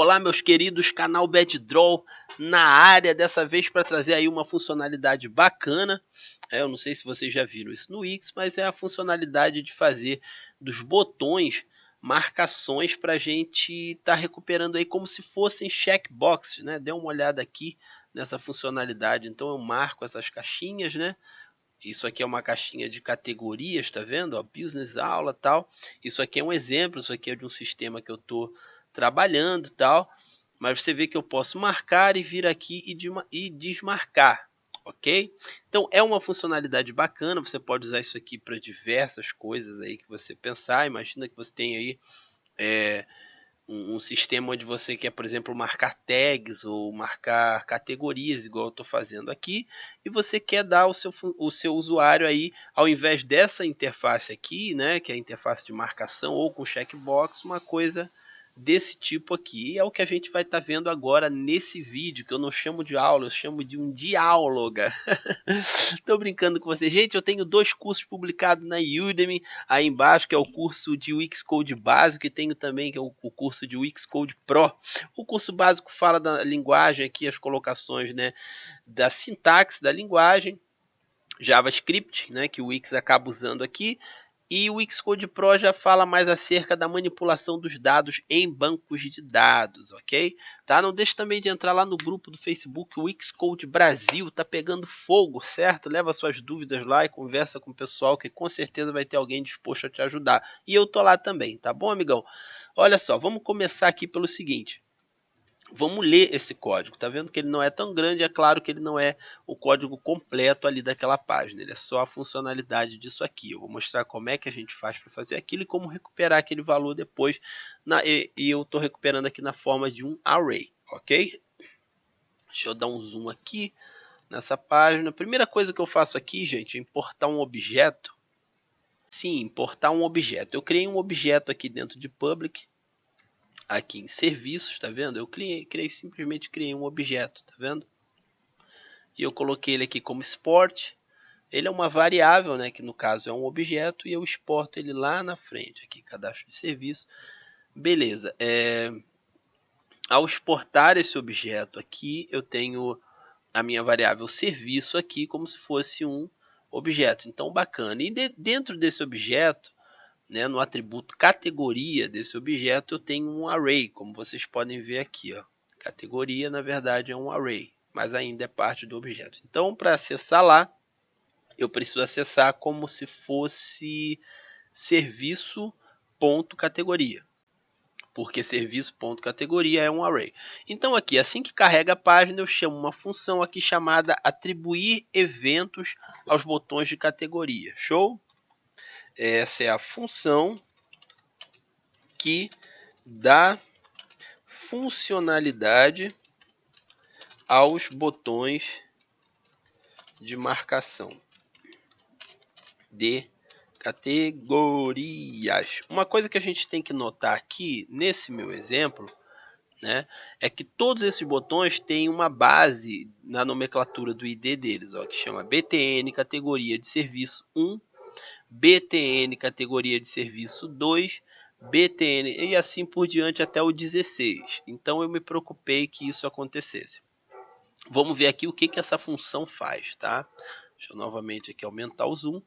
Olá, meus queridos, canal Bad Draw na área, dessa vez para trazer aí uma funcionalidade bacana. Eu não sei se vocês já viram isso no Wix, mas é a funcionalidade de fazer dos botões marcações para a gente estar recuperando aí como se fossem checkboxes, né? Dê uma olhada aqui nessa funcionalidade. Então eu marco essas caixinhas, né? Isso aqui é uma caixinha de categorias, tá vendo? Ó, business, aula, tal. Isso aqui é um exemplo, isso aqui é de um sistema que eu estou trabalhando, tal. Mas você vê que eu posso marcar e vir aqui e desmarcar, ok? Então é uma funcionalidade bacana, você pode usar isso aqui para diversas coisas aí que você pensar. Imagina que você tem aí um sistema onde você quer, por exemplo, marcar tags ou marcar categorias, igual eu estou fazendo aqui, e você quer dar o seu usuário aí, ao invés dessa interface aqui, né, que é a interface de marcação ou com checkbox, uma coisa desse tipo aqui. E é o que a gente vai estar vendo agora nesse vídeo, que eu não chamo de aula, eu chamo de um diáloga. Tô brincando com você. Gente, eu tenho 2 cursos publicados na Udemy, aí embaixo, que é o curso de Wix Code básico, e tenho também que é o curso de Wix Code Pro. O curso básico fala da linguagem aqui, as colocações, né, da sintaxe da linguagem, JavaScript, né, que o Wix acaba usando aqui. E o Xcode Pro já fala mais acerca da manipulação dos dados em bancos de dados, ok? Tá? Não deixe também de entrar lá no grupo do Facebook, o Xcode Brasil, tá pegando fogo, certo? Leva suas dúvidas lá e conversa com o pessoal, que com certeza vai ter alguém disposto a te ajudar. E eu tô lá também, tá bom, amigão? Olha só, vamos começar aqui pelo seguinte. Vamos ler esse código. Tá vendo que ele não é tão grande? É claro que ele não é o código completo ali daquela página. Ele é só a funcionalidade disso aqui. Eu vou mostrar como é que a gente faz para fazer aquilo e como recuperar aquele valor depois. E eu estou recuperando aqui na forma de um array, ok? Deixa eu dar um zoom aqui nessa página. A primeira coisa que eu faço aqui, gente, é importar um objeto. Sim, importar um objeto. Eu criei um objeto aqui dentro de public. Aqui em serviços, tá vendo? Eu simplesmente criei um objeto, tá vendo? E eu coloquei ele aqui como export. Ele é uma variável, né, que no caso é um objeto, e eu exporto ele lá na frente, aqui, cadastro de serviço. Beleza, ao exportar esse objeto aqui, eu tenho a minha variável serviço aqui como se fosse um objeto. Então, bacana. E dentro desse objeto, né, no atributo categoria desse objeto, eu tenho um array, como vocês podem ver aqui. Ó. Categoria, na verdade, é um array, mas ainda é parte do objeto. Então, para acessar lá, eu preciso acessar como se fosse serviço.categoria, porque serviço.categoria é um array. Então, aqui, assim que carrega a página, eu chamo uma função aqui chamada atribuir eventos aos botões de categoria. Show? Essa é a função que dá funcionalidade aos botões de marcação de categorias. Uma coisa que a gente tem que notar aqui nesse meu exemplo, né, é que todos esses botões têm uma base na nomenclatura do ID deles, ó, que chama BTN categoria de serviço 1, BTN categoria de serviço 2, BTN e assim por diante até o 16. Então eu me preocupei que isso acontecesse. Vamos ver aqui o que essa função faz, tá? Deixa eu novamente aqui aumentar o zoom.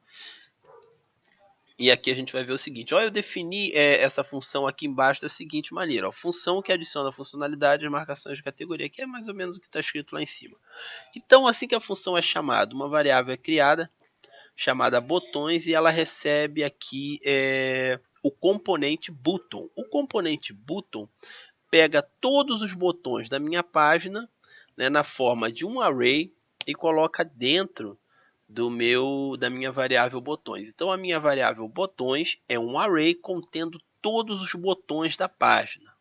E aqui a gente vai ver o seguinte. Ó, eu defini essa função aqui embaixo da seguinte maneira. Ó, função que adiciona funcionalidade às marcações de categoria, que é mais ou menos o que está escrito lá em cima. Então, assim que a função é chamada, uma variável é criada, chamada botões, e ela recebe aqui o componente button. O componente button pega todos os botões da minha página, né, na forma de um array, e coloca dentro da minha variável botões. Então a minha variável botões é um array contendo todos os botões da página,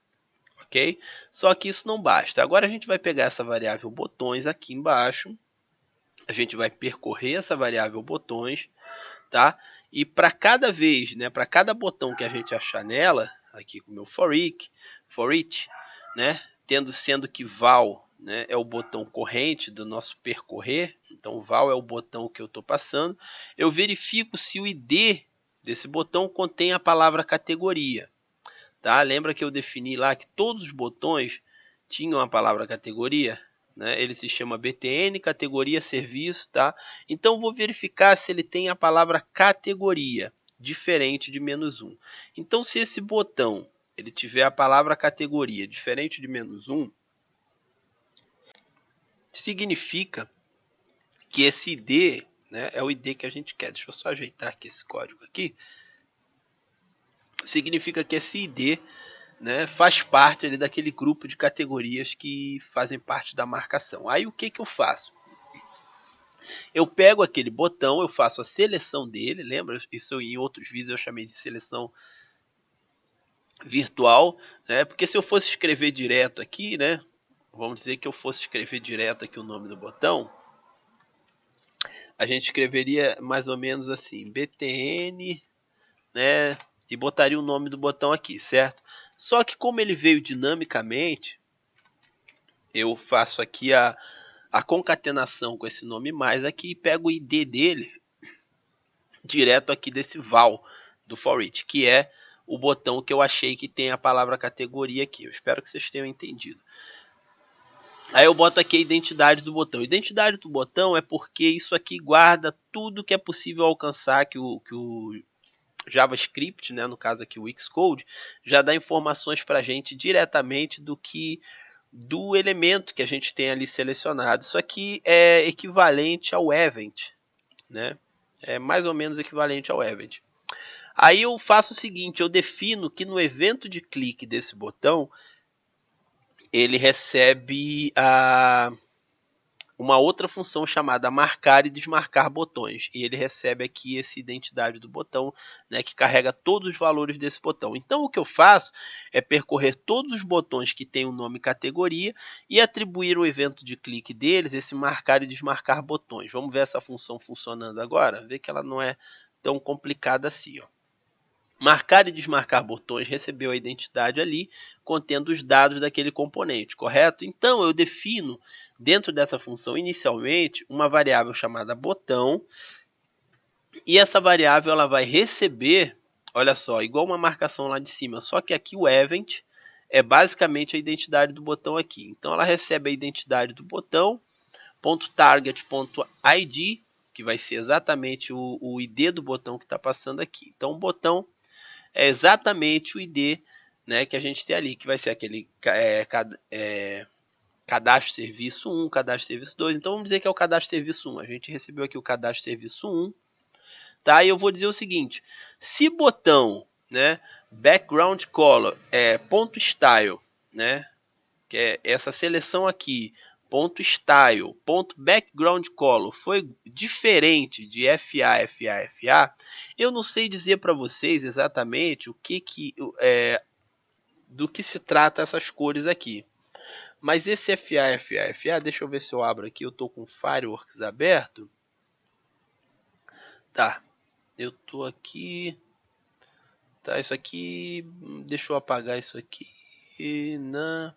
ok? Só que isso não basta. Agora a gente vai pegar essa variável botões aqui embaixo, a gente vai percorrer essa variável botões, tá? E para cada vez, né, para cada botão que a gente achar nela, aqui com o meu for each, né, sendo que val, né, é o botão corrente do nosso percorrer, então val é o botão que eu estou passando, eu verifico se o ID desse botão contém a palavra categoria. tá? Lembra que eu defini lá que todos os botões tinham a palavra categoria, né? Ele se chama BTN, categoria serviço, tá? Então vou verificar se ele tem a palavra categoria, diferente de -1. Então se esse botão ele tiver a palavra categoria diferente de -1, significa que esse ID, né, é o ID que a gente quer. Deixa eu só ajeitar aqui esse código aqui. Significa que esse ID, né, faz parte ali daquele grupo de categorias que fazem parte da marcação. Aí o que eu faço? Eu pego aquele botão, eu faço a seleção dele, lembra? Isso em outros vídeos eu chamei de seleção virtual, né? Porque se eu fosse escrever direto aqui, né? Vamos dizer que eu fosse escrever direto aqui o nome do botão, a gente escreveria mais ou menos assim, BTN, né? E botaria o nome do botão aqui, certo? Só que como ele veio dinamicamente, eu faço aqui a concatenação com esse nome mais aqui e pego o ID dele direto aqui desse val do for each, que é o botão que eu achei que tem a palavra categoria aqui. Eu espero que vocês tenham entendido. Aí eu boto aqui a identidade do botão. Identidade do botão é porque isso aqui guarda tudo que é possível alcançar que o JavaScript, né, no caso aqui o Xcode, já dá informações para a gente diretamente do elemento que a gente tem ali selecionado. Isso aqui é equivalente ao event, né? É mais ou menos equivalente ao event. Aí eu faço o seguinte, eu defino que no evento de clique desse botão, ele recebe uma outra função chamada marcar e desmarcar botões. E ele recebe aqui essa identidade do botão, né, que carrega todos os valores desse botão. Então o que eu faço é percorrer todos os botões que têm o nome categoria e atribuir o evento de clique deles esse marcar e desmarcar botões. Vamos ver essa função funcionando agora? Vê que ela não é tão complicada assim, ó. Marcar e desmarcar botões recebeu a identidade ali, contendo os dados daquele componente, correto? Então, eu defino, dentro dessa função, inicialmente, uma variável chamada botão, e essa variável ela vai receber, olha só, igual uma marcação lá de cima, só que aqui o event é basicamente a identidade do botão aqui. Então, ela recebe a identidade do botão, .target.id, que vai ser exatamente o ID do botão que está passando aqui. Então, o botão é exatamente o ID, né, que a gente tem ali, que vai ser aquele cadastro serviço 1, cadastro serviço 2. Então vamos dizer que é o cadastro serviço 1. A gente recebeu aqui o cadastro serviço 1, tá? E eu vou dizer o seguinte: se botão, né, background color é .style, né, que é essa seleção aqui, .style, .background color foi diferente de FA, eu não sei dizer para vocês exatamente do que se trata essas cores aqui. Mas esse FA, deixa eu ver se eu abro aqui, eu estou com o Fireworks aberto. Tá, eu estou aqui. Tá, isso aqui, deixa eu apagar isso aqui. Não.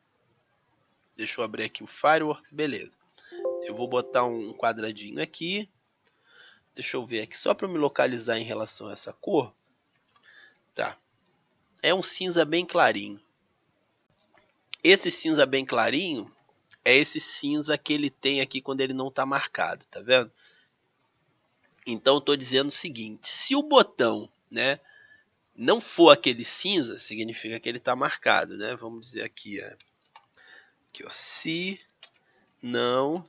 Deixa eu abrir aqui o Fireworks, beleza. Eu vou botar um quadradinho aqui. Deixa eu ver aqui, só para me localizar em relação a essa cor. Tá. É um cinza bem clarinho. Esse cinza bem clarinho é esse cinza que ele tem aqui quando ele não está marcado, tá vendo? Então eu estou dizendo o seguinte, se o botão, né, não for aquele cinza, significa que ele está marcado, né? Vamos dizer aqui, ó, se não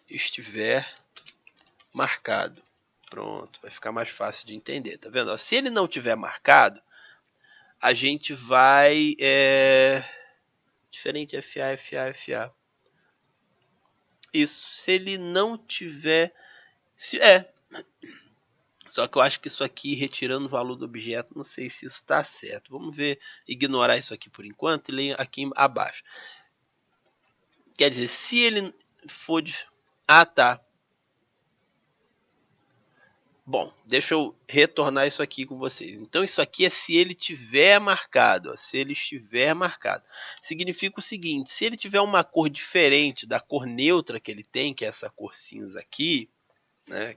estiver marcado. Pronto, vai ficar mais fácil de entender, tá vendo? Se ele não tiver marcado, a gente vai... Diferente FA. Isso, se ele não tiver... Só que eu acho que isso aqui, retirando o valor do objeto, não sei se está certo. Vamos ver, ignorar isso aqui por enquanto e ler aqui abaixo. Quer dizer, se ele for... Ah, tá. Bom, deixa eu retornar isso aqui com vocês. Então isso aqui é se ele tiver marcado. Ó, se ele estiver marcado. Significa o seguinte, se ele tiver uma cor diferente da cor neutra que ele tem, que é essa cor cinza aqui, né,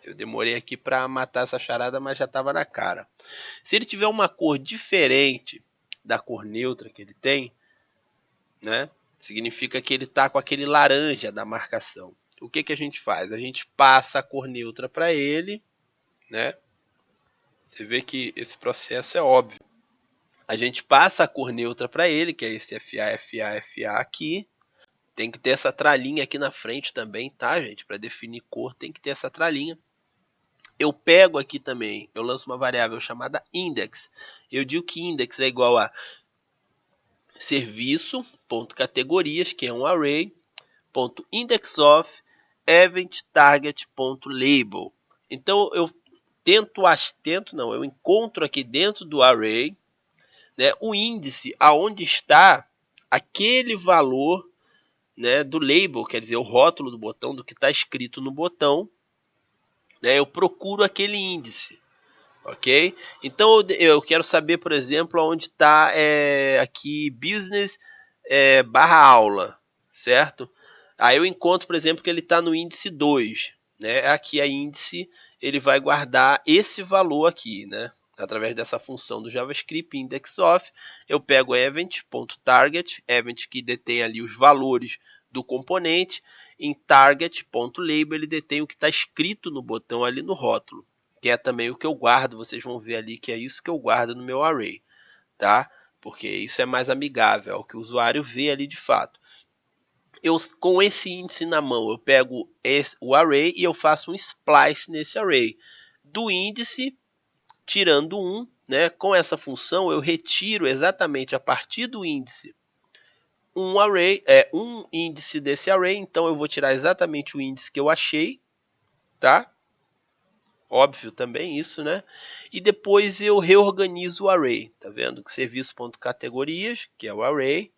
eu demorei aqui para matar essa charada, mas já estava na cara. Se ele tiver uma cor diferente da cor neutra que ele tem, né? Significa que ele está com aquele laranja da marcação. O que a gente faz? A gente passa a cor neutra para ele, né? Você vê que esse processo é óbvio. A gente passa a cor neutra para ele, que é esse FA, FA, FA aqui. Tem que ter essa tralinha aqui na frente também, tá, gente? Para definir cor tem que ter essa tralinha. Eu pego aqui também, eu lanço uma variável chamada index. Eu digo que index é igual a serviço.categorias, que é um array, .indexOf, event_target.label. Então eu eu encontro aqui dentro do array, né, o índice aonde está aquele valor, né, do label, quer dizer, o rótulo do botão, do que está escrito no botão, né, eu procuro aquele índice, ok? Então eu quero saber, por exemplo, onde está aqui business barra aula, certo? Aí eu encontro, por exemplo, que ele está no índice 2, né? Aqui a índice, ele vai guardar esse valor aqui, né? Através dessa função do JavaScript indexOf, eu pego event.target, event que detém ali os valores do componente, em target.label ele detém o que está escrito no botão ali no rótulo, que é também o que eu guardo, vocês vão ver ali que é isso que eu guardo no meu array, tá? Porque isso é mais amigável, é o que o usuário vê ali de fato. Com esse índice na mão, eu pego o array e eu faço um splice nesse array. Do índice, tirando 1, né? Com essa função, eu retiro exatamente a partir do índice um índice desse array. Então, eu vou tirar exatamente o índice que eu achei, tá? Óbvio também isso, né? E depois eu reorganizo o array, tá vendo? Serviço.categorias, que é o array,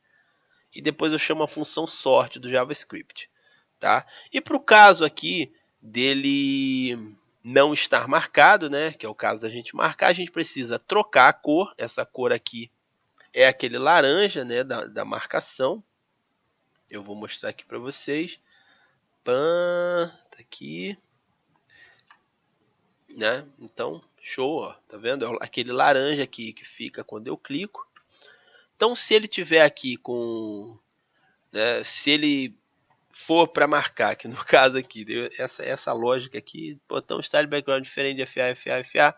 e depois eu chamo a função sort do JavaScript, tá? E para o caso aqui dele não estar marcado, né, que é o caso da gente marcar, a gente precisa trocar a cor. Essa cor aqui é aquele laranja, né, da marcação. Eu vou mostrar aqui para vocês. Tá aqui, né? Então, show, ó, tá vendo? É aquele laranja aqui que fica quando eu clico. Então, se ele tiver aqui com, né, se ele for para marcar, que no caso aqui, essa lógica aqui, botão style background diferente de FA, FA, FA,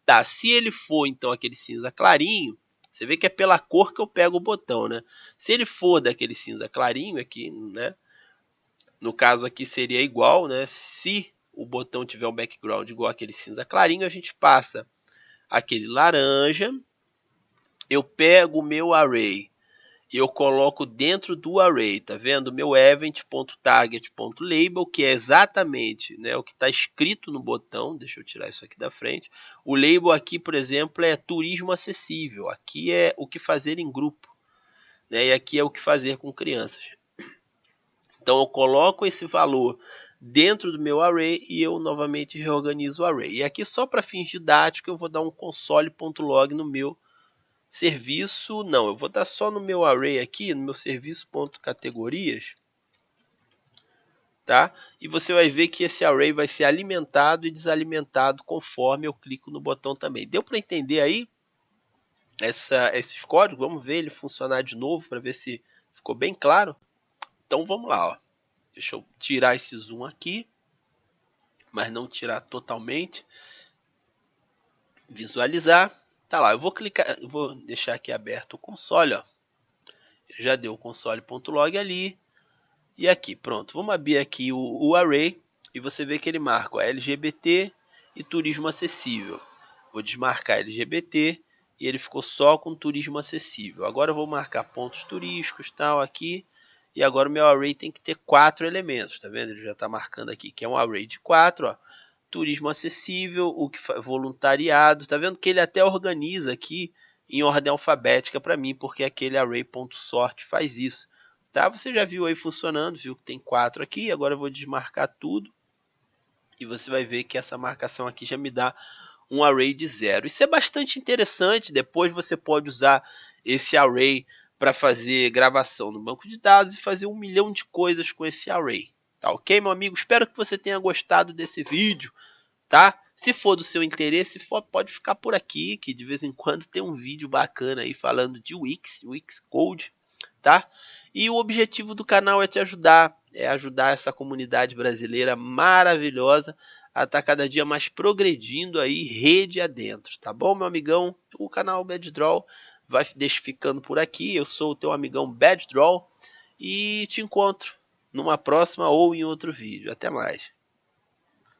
tá, se ele for então aquele cinza clarinho, você vê que é pela cor que eu pego o botão, né? Se ele for daquele cinza clarinho aqui, né, no caso aqui seria igual, né, se o botão tiver um background igual aquele cinza clarinho, a gente passa aquele laranja, eu pego o meu array, e eu coloco dentro do array, tá vendo? Meu event.target.label, que é exatamente, né, o que está escrito no botão. Deixa eu tirar isso aqui da frente. O label aqui, por exemplo, é turismo acessível. Aqui é o que fazer em grupo, né? E aqui é o que fazer com crianças. Então eu coloco esse valor dentro do meu array e eu novamente reorganizo o array. E aqui só para fins didáticos eu vou dar um console.log no meu serviço, não, eu vou dar só no meu array aqui, no meu serviço.categorias, tá? E você vai ver que esse array vai ser alimentado e desalimentado conforme eu clico no botão também. Deu para entender aí esses códigos? Vamos ver ele funcionar de novo para ver se ficou bem claro. Então vamos lá, ó. Deixa eu tirar esse zoom aqui, mas não tirar totalmente. Visualizar. Tá lá, eu vou clicar, vou deixar aqui aberto o console, ó. Já deu o console.log ali. E aqui, pronto. Vamos abrir aqui o array e você vê que ele marca, ó, LGBT e turismo acessível. Vou desmarcar LGBT e ele ficou só com turismo acessível. Agora eu vou marcar pontos turísticos, tal, aqui. E agora o meu array tem que ter 4 elementos, tá vendo? Ele já está marcando aqui que é um array de 4, ó. Turismo acessível, o que voluntariado, tá vendo que ele até organiza aqui em ordem alfabética para mim, porque aquele array.sort faz isso, tá? Você já viu aí funcionando, viu que tem 4 aqui, agora eu vou desmarcar tudo e você vai ver que essa marcação aqui já me dá um array de 0. Isso é bastante interessante, depois você pode usar esse array para fazer gravação no banco de dados e fazer 1 milhão de coisas com esse array. Tá ok, meu amigo? Espero que você tenha gostado desse vídeo, tá? Se for do seu interesse, pode ficar por aqui, que de vez em quando tem um vídeo bacana aí falando de Wix Code, tá? E o objetivo do canal é te ajudar, é ajudar essa comunidade brasileira maravilhosa a estar cada dia mais progredindo aí rede adentro, tá bom, meu amigão? O canal Bad Draw vai ficando por aqui. Eu sou o teu amigão Bad Draw e te encontro numa próxima ou em outro vídeo. Até mais.